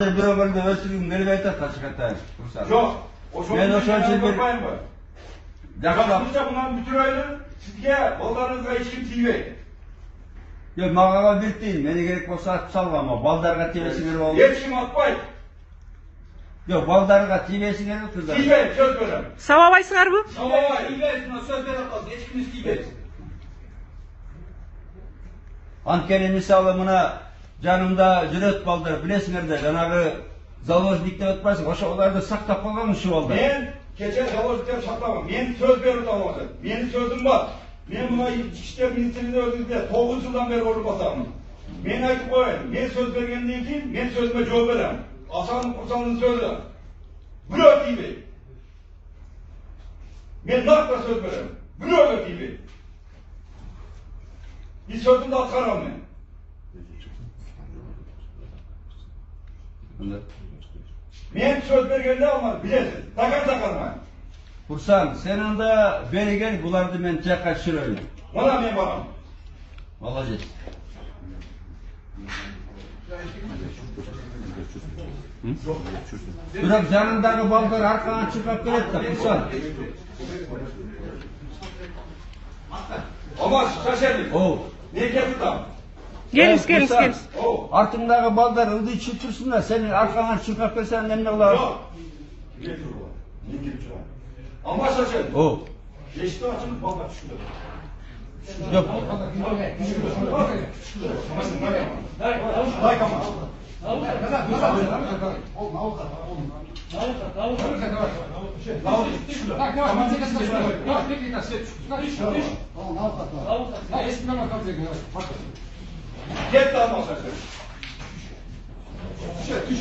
Bir ömürde ölçülüğüm gelip aytar kaçık hatta. Yok. Ben o şöyle bir... Yaklaşmışsa bundan bütün ayını sizge, ballarınızga hiç kim tiybe. Yok, mağaza bir değil. Beni gerek olsa at salgama. Baldarga tiybesin oldu. Hiç kim atmay. Yok, baldarga tiybesin gelip kızlar. Tiybe, söz verem. Savabaysınlar bu? Savavay, tiybesin, söz verem kaldı. Hiç kimiz tiybesin. Ankara misalımına canımda cüret baldır. Bilesinler de Cenab-ı Zalovuznik'te ötmezsin. Hoşa olar da sak tapalım şu oldu. Men keçe Zalovuznik'ten saklamam. Men söz verir davazı. Menin sözüm var. Men buna İçişler Ministrliği'nde öldüğünde 9 yıldan beri olup basarım. Men aytıp koyayım. Men söz vergenden keyin men sözüme cevap verem. Asanın kursanın sözü. Bürö tiybe. Men nakla söz verem. Bürö tiybe. Bir sözümde atkaram men. Men söz vergende almam, bilesin. Takar takarman. Kursan, senin de beni gel, bulardı ben tek kaçırıyorum. Bana men baram. Vallahi. Bırak canındaki balları arkana çıkıp gelip de kursan. Ama şaşırdık. O. Ne getirdim? Geliniz, geliniz, geliniz. O. Altındaki balları ıldı çıtırsın da senin arkana çıkıp gelsen ne olur? Yok. Getir bu. Ne getir bu? Ama şaşırdık. O. Geçti açılıp balda düşürdü. Yok. Like ama. Get daha masası. Düş.